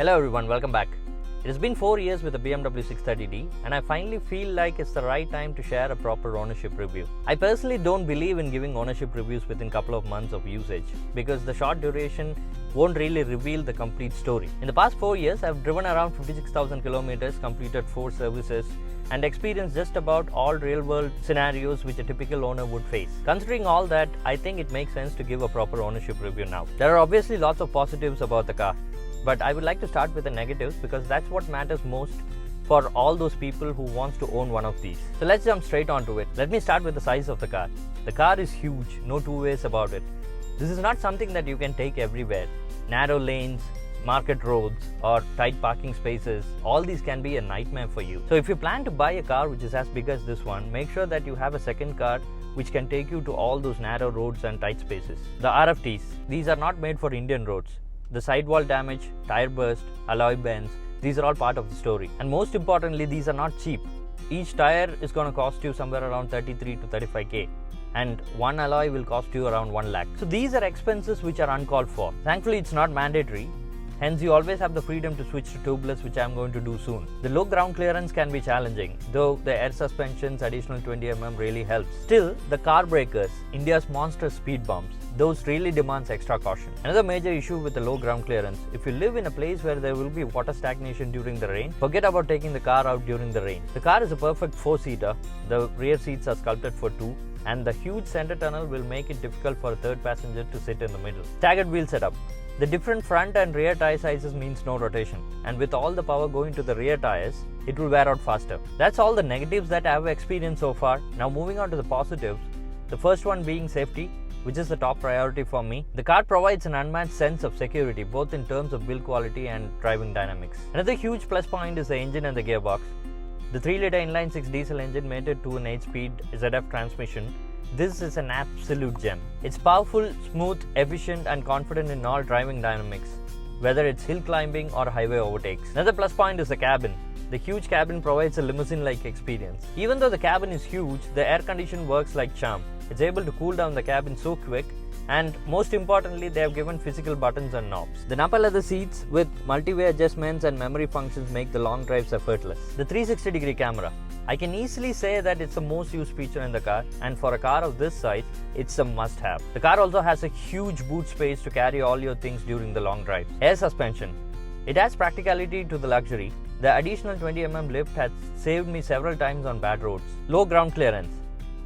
Hello everyone, welcome back. It has been 4 years with the BMW 630d and I finally feel like it's the right time to share a proper ownership review. I personally don't believe in giving ownership reviews within a couple of months of usage because the short duration won't really reveal the complete story. In the past 4 years, I've driven around 56,000 kilometers, completed 4 services and experienced just about all real-world scenarios which a typical owner would face. Considering all that, I think it makes sense to give a proper ownership review now. There are obviously lots of positives about the car, but I would like to start with the negatives because that's what matters most for all those people who wants to own one of these. So let's jump straight onto it. Let me start with the size of the car. The car is huge, no two ways about it. This is not something that you can take everywhere. Narrow lanes, market roads or tight parking spaces, all these can be a nightmare for you. So if you plan to buy a car which is as big as this one, make sure that you have a second car which can take you to all those narrow roads and tight spaces. The RFTs, these are not made for Indian roads. The sidewall damage, tire burst, alloy bends, these are all part of the story. And most importantly, these are not cheap. Each tire is going to cost you somewhere around 33 to 35k. And one alloy will cost you around 1 lakh. So these are expenses which are uncalled for. Thankfully, it's not mandatory. Hence, you always have the freedom to switch to tubeless, which I'm going to do soon. The low ground clearance can be challenging, though the air suspension's additional 20mm really helps. Still, the car breakers, India's monster speed bumps, those really demands extra caution. Another major issue with the low ground clearance, if you live in a place where there will be water stagnation during the rain, forget about taking the car out during the rain. The car is a perfect 4-seater, the rear seats are sculpted for 2, and the huge center tunnel will make it difficult for a third passenger to sit in the middle. Staggered wheel setup. The different front and rear tire sizes means no rotation, and with all the power going to the rear tires, it will wear out faster. That's all the negatives that I have experienced so far. Now moving on to the positives, the first one being safety, which is the top priority for me. The car provides an unmatched sense of security both in terms of build quality and driving dynamics. Another huge plus point is the engine and the gearbox. The 3-liter inline-6 diesel engine mated to an 8-speed ZF transmission. This is an absolute gem. It's powerful, smooth, efficient and confident in all driving dynamics, whether it's hill climbing or highway overtakes. Another plus point is the cabin. The huge cabin provides a limousine-like experience. Even though the cabin is huge, the air condition works like charm. It's able to cool down the cabin so quick, and most importantly, they have given physical buttons and knobs. The upper leather seats with multi-way adjustments and memory functions make the long drives effortless. The 360-degree camera. I can easily say that it's the most used feature in the car, and for a car of this size, it's a must-have. The car also has a huge boot space to carry all your things during the long drive. Air suspension. It adds practicality to the luxury. The additional 20mm lift has saved me several times on bad roads. Low ground clearance.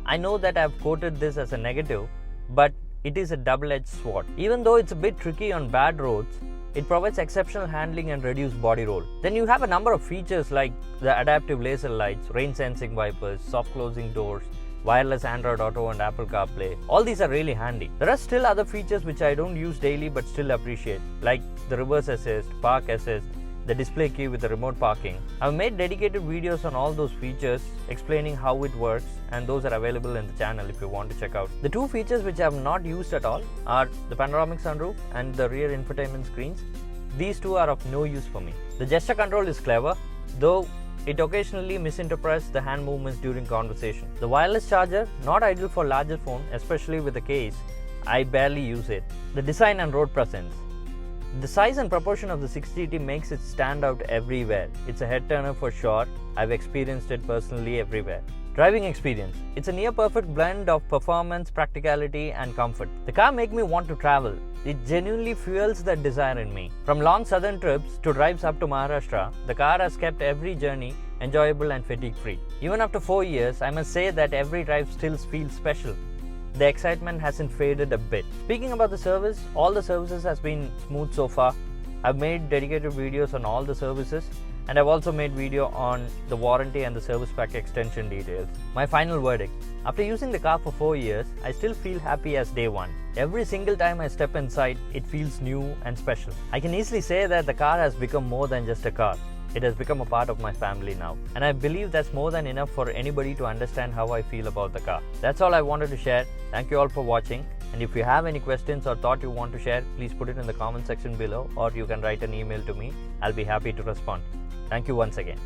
I know that I've quoted this as a negative, but it is a double-edged sword. Even though it's a bit tricky on bad roads, it provides exceptional handling and reduced body roll. Then you have a number of features like the adaptive laser lights, rain sensing wipers, soft closing doors, wireless Android Auto and Apple CarPlay. All these are really handy. There are still other features which I don't use daily but still appreciate, like the reverse assist, park assist, the display key with the remote parking. I've made dedicated videos on all those features explaining how it works, and those are available in the channel if you want to check out. The two features which I have not used at all are the panoramic sunroof and the rear infotainment screens. These two are of no use for me. The gesture control is clever, though it occasionally misinterprets the hand movements during conversation. The wireless charger, not ideal for larger phone, especially with a case. I barely use it. The design and road presence. The size and proportion of the 630 makes it stand out everywhere. It's a head turner for sure. I've experienced it personally everywhere. Driving experience. It's a near perfect blend of performance, practicality and comfort. The car makes me want to travel. It genuinely fuels that desire in me. From long southern trips to drives up to Maharashtra, the car has kept every journey enjoyable and fatigue free. Even after 4 years, I must say that every drive still feels special. The excitement hasn't faded a bit. Speaking about the service, all the services has been smooth so far. I've made dedicated videos on all the services, and I've also made video on the warranty and the service pack extension details. My final verdict. After using the car for 4 years, I still feel happy as day one. Every single time I step inside, it feels new and special. I can easily say that the car has become more than just a car. It has become a part of my family now, and I believe that's more than enough for anybody to understand how I feel about the car. That's all I wanted to share. Thank you all for watching, and if you have any questions or thought you want to share, please put it in the comment section below, or you can write an email to me. I'll be happy to respond. Thank you once again.